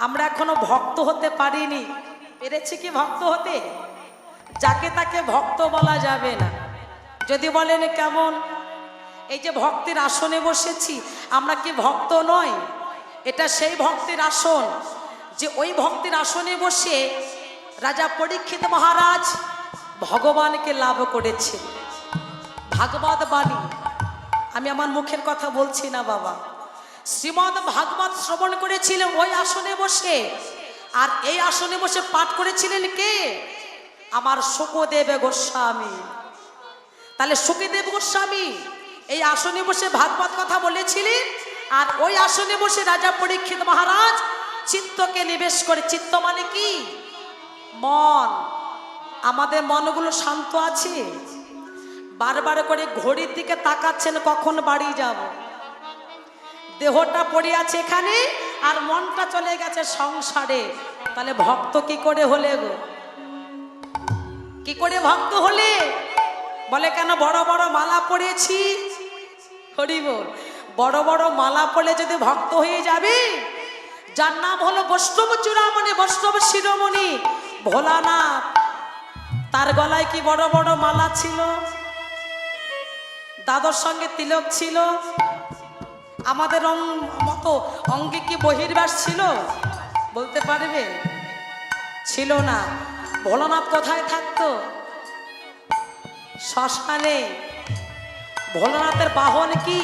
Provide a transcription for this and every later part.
আমরা এখনো ভক্ত হতে পারিনি। পেরেছি কি ভক্ত হতে? যাকে তাকে ভক্ত বলা যাবে না। যদি বলেন কেমন, এই যে ভক্তির আসনে বসেছি, আমরা কি ভক্ত নয়? এটা সেই ভক্তির আসন যে ওই ভক্তির আসনে বসে রাজা পরীক্ষিত মহারাজ ভগবানকে লাভ করেছে। ভাগবত বাণী, আমি আমার মুখের কথা বলছি না বাবা, শ্রীমদ ভাগবত শ্রবণ করেছিলেন ওই আসনে বসে। আর এই আসনে বসে পাঠ করেছিলেন কে? আমার শুকদেব গোস্বামী। তাহলে শুকদেব গোস্বামী এই আসনে বসে ভাগবত কথা বলেছিলেন। আর ওই আসনে বসে রাজা পরীক্ষিত মহারাজ চিত্তকে নিবেশ করে। চিত্ত মানে কি? মন। আমাদের মনগুলো শান্ত আছে? বারবার করে ঘড়ির দিকে তাকাচ্ছেন কখন বাড়ি যাব। দেহটা পড়ে আছে এখানে আর মনটা চলে গেছে সংসারে। তাহলে ভক্ত কি করে হলে গো? কি করে ভক্ত হলে? বলে কেন বড় বড় মালা পড়েছি। হরি বল। বড় বড় মালা পড়লে যদি ভক্ত হয়ে যাবে, যার নাম হলো বৈষ্ণব চূড়ামণি, বৈষ্ণব শিরোমণি ভোলানাথ, তার গলায় কি বড় বড় মালা ছিল? দাদর সঙ্গে তিলক ছিল? আমাদের মতো অঙ্গে কি বহির্বাস ছিল? বলতে পারবে? ছিল না। ভোলানাথ কোথায় থাকতো? শ্মশানে। ভোলানাথের বাহন কি?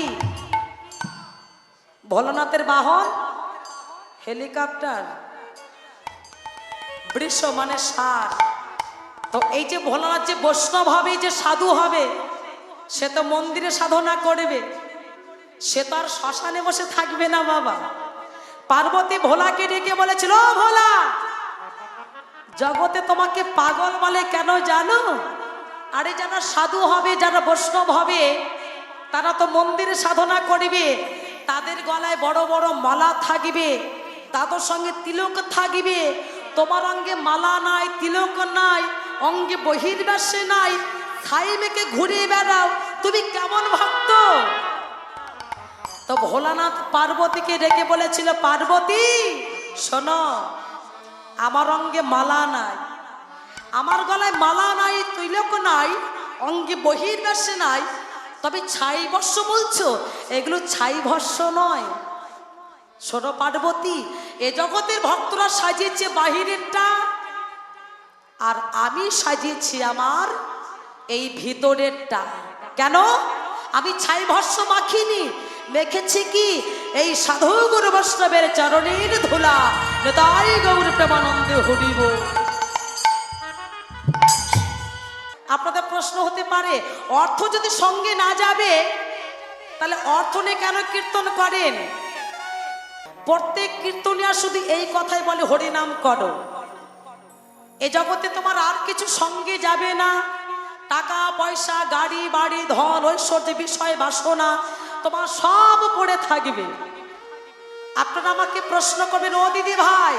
ভোলানাথের বাহন হেলিকপ্টার। বৃষ মানে ষাঁড়। তো এই যে ভোলানাথ যে বৈষ্ণব হবে, যে সাধু হবে, সে তো মন্দিরে সাধনা করবে, সে তো আর শ্মশানে বসে থাকবে না বাবা। পার্বতী ভোলাকে ডেকে বলেছিল, ও ভোলা, জগতে তোমাকে পাগল বলে কেন জানো? আরে যারা সাধু হবে, যারা বৈষ্ণব হবে, তারা তো মন্দিরে সাধনা করবে, তাদের গলায় বড় বড় মালা থাকবে, তাদের সঙ্গে তিলক থাকবে। তোমার অঙ্গে মালা নাই, তিলক নাই, অঙ্গে বহির্বাসে নাই, ছাই মেখে ঘুরে বেড়াও, তুমি কেমন ভক্ত? তো ভোলানাথ পার্বতীকে ডেকে বলেছিল, পার্বতী শোনো, আমার অঙ্গে মালা নাই, আমার গলায় মালা নাই, তিলক নাই, অঙ্গে বহির্বাসে নাই, তবে ছাই ভস্য বলছো, এগুলো ছাই ভস্য নয়। শোনো পার্বতী, এ জগতের ভক্তরা সাজিয়েছে বাহিরেরটা, আর আমি সাজিয়েছি আমার এই ভিতরেরটা। কেন? আমি ছাই ভস্য মাখিনি, মেখেছি কি? এই সাধু গুরু বৈষ্ণবের চরণের ধুলা। তাই গৌর প্রেমানন্দে হরিব। আপনাদের প্রশ্ন হতে পারে, অর্থ যদি সঙ্গে না যাবে, তাহলে অর্থ নিয়ে কেন কীর্তন করেন? প্রত্যেক কীর্তনিয়া শুধু এই কথাই বলে, হরিনাম করো। এ জগতে তোমার আর কিছু সঙ্গে যাবে না। টাকা পয়সা, গাড়ি বাড়ি, ধন ঐশ্বর্য, বিষয় বাসনা তোমার সব পড়ে থাকবে। আপনারা আমাকে প্রশ্ন করবেন, ও দিদি ভাই,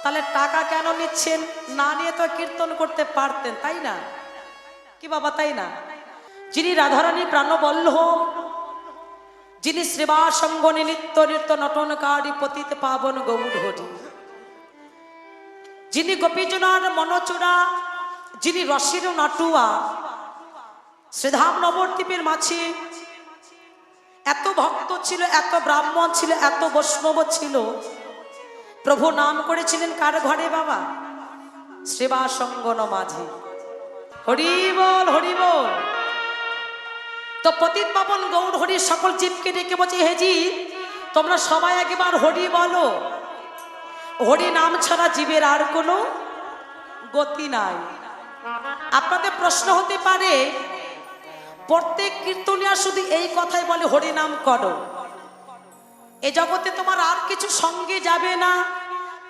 তাহলে টাকা কেন নিচ্ছেন? না নিয়ে তো কীর্তন করতে পারতেন, তাই না? কি বাবা, তাই না? যিনি রাধারানী প্রাণবল্লভ, যিনি শ্রীবাসঙ্গনী নিত্য নৃত্য নটনকারী পতিত পাবন গৌর হরি, যিনি গোপীজনার মনচূড়া, যিনি রসির নাটুয়া, শ্রীধাম নবদ্বীপের মাঝে এত ভক্ত ছিল, এত ব্রাহ্মণ ছিল, এত বৈষ্ণব ছিল। প্রভু নাম করেছিলেন কার ঘরে বাবা? শ্রীবাসঙ্গন মাঝে। হরি বল, হরি বল। তো পতিত পাবন গৌর হরি সকল জীবকে ডেকে বলছে, হে জীব, তোমরা সবাই একবার হরি বলো। হরি নাম ছাড়া জীবের আর কোনো গতি নাই। আপনাদের প্রশ্ন হতে পারে, প্রত্যেক কীর্তনিয়া শুধু এই কথাই বলে, হরি নাম করো। এ জগতে তোমার আর কিছু সঙ্গে যাবে না।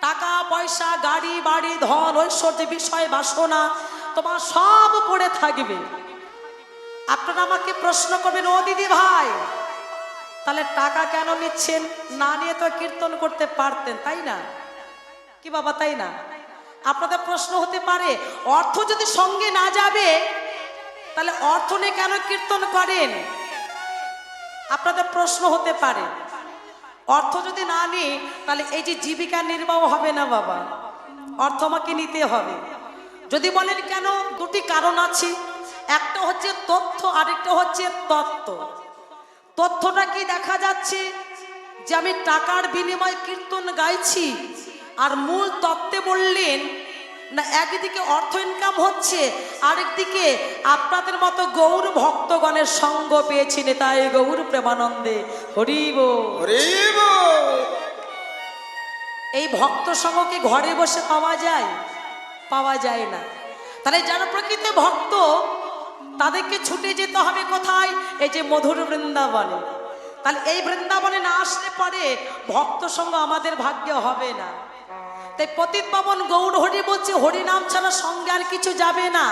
টাকা পয়সা, গাড়ি বাড়ি, ধন ঐশ্বর্য, বিষয় বাসনা তোমার সব পড়ে থাকবে। আপনারা আমাকে প্রশ্ন করবেন, ও দিদি ভাই, তাহলে টাকা কেন নিচ্ছেন? না নিয়ে তো কীর্তন করতে পারতেন, তাই না? কি বাবা, তাই না? আপনাদের প্রশ্ন হতে পারে, অর্থ যদি সঙ্গে না যাবে, তাহলে অর্থ নিয়ে কেন কীর্তন করেন? আপনাদের প্রশ্ন হতে পারে। অর্থ যদি না নিই তাহলে এই যে জীবিকা নির্বাহ হবে না বাবা, অর্থ আমাকে নিতে হবে। যদি বলেন কেন, দুটি কারণ আছে, একটা হচ্ছে তথ্য, আরেকটা হচ্ছে তত্ত্ব। তথ্যটা কি দেখা যাচ্ছে যে আমি টাকার বিনিময়ে কীর্তন গাইছি, আর মূল তত্ত্বে বললেন না একদিকে অর্থ ইনকাম হচ্ছে, আরেকদিকে আপনাদের মতো গৌর ভক্তগণের সঙ্গ পেয়েছি, তাই গৌর প্রেমানন্দে হরি বল হরি বল। এই ভক্ত সঙ্গকে ঘরে বসে পাওয়া যায়? পাওয়া যায় না। তাহলে যারা প্রকৃত ভক্ত তাদেরকে ছুটে যেতে হবে কোথায়? এই যে মধুর বৃন্দাবনে। তাহলে এই বৃন্দাবনে না আসলে পরে ভক্ত সঙ্গ আমাদের ভাগ্যে হবে না। তাই পতিত পাবন গৌর হরি বলছে হরি নাম ছাড়া সঙ্গে আর কিছু যাবে না।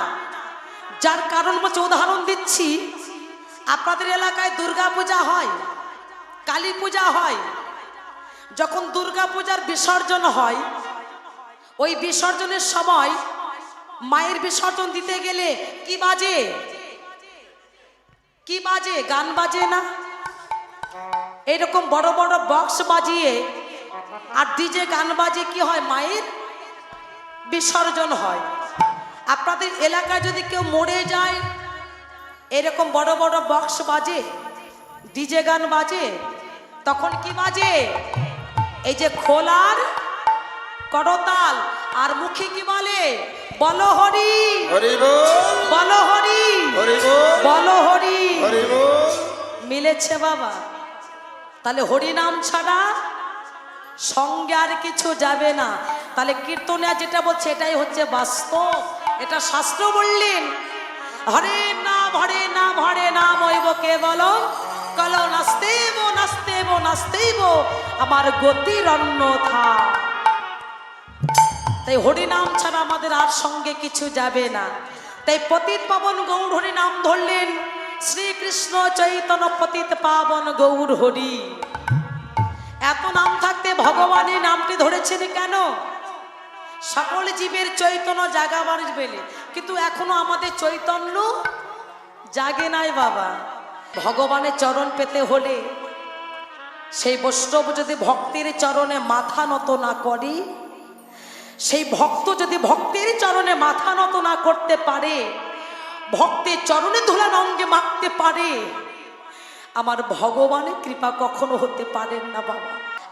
যার কারণ বলছে, উদাহরণ দিচ্ছি, আপনাদের এলাকায় দুর্গা পূজা হয়, কালী পূজা হয়। যখন দুর্গা পূজার বিসর্জন হয়, ওই বিসর্জনের সময় মায়ের বিসর্জন দিতে গেলে কি বাজে? কি বাজে? গান বাজে না? এরকম বড় বড় বক্স বাজিয়ে আর ডিজে গান বাজে কি হয়? মায়ের বিসর্জন হয়। আপনাদের এলাকায় যদি কেউ মরে যায়, এরকম বড় বড় বক্স বাজে, ডিজে গান বাজে, তখন কি বাজে? এই যে খোলার করতাল, আর মুখে কি বলে? বলো হরি হরি বল, বলো হরি হরি বল, বলো হরি। হরি বল। মিলেছে বাবা? তাহলে হরি নাম ছাড়া সঙ্গে আর কিছু যাবে না। তাহলে কীর্তনে যেটা বলছে এটাই হচ্ছে বাস্তব, এটা শাস্ত্র বললেন। হরে নাম হরে নাম হরে নাম হইব কেবল কল নাস্তেব নাস্তেব নাস্তেব আমার গতির অন্যথা। তাই হরি নাম ছাড়া আমাদের আর সঙ্গে কিছু যাবে না। তাই পতিত পাবন গৌর হরি নাম ধরলেন, শ্রীকৃষ্ণ চৈতন্য পতিত পাবন গৌর হরি। এত নাম থাকতে ভগবানের নামটি ধরেছেন কেন? সকল জীবের চৈতন্য জাগাবার বেলে, কিন্তু এখনো আমাদের চৈতন্য জাগে নাই বাবা। ভগবানের চরণ পেতে হলে সেই বৈষ্ণব যদি ভক্তের চরণে মাথা নত না করে, সেই ভক্ত যদি ভক্তের চরণে মাথা নত না করতে পারে, ভক্তের চরণে ধুলান অঙ্গে মাখতে পারে, আমার ভগবানের কৃপা কখনো হতে পারেন না বাবা।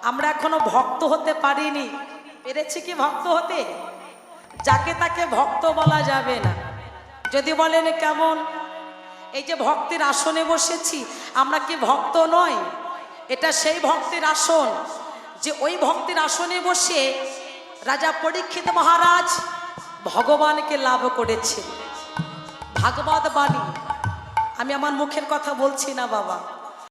আমরা এখনো ভক্ত হতে পারিনি। পেরেছি কি ভক্ত হতে? যাকে তাকে ভক্ত বলা যাবে না। যদি বলেন কেমন, এই যে ভক্তের আসনে বসেছি, আমরা কি ভক্ত নয়? এটা সেই ভক্তের আসন যে ওই ভক্তের আসনে বসে রাজা পরীক্ষিত মহারাজ ভগবানকে লাভ করেছে। ভাগবত বাণী, আমি আমার মুখের কথা বলছি না বাবা।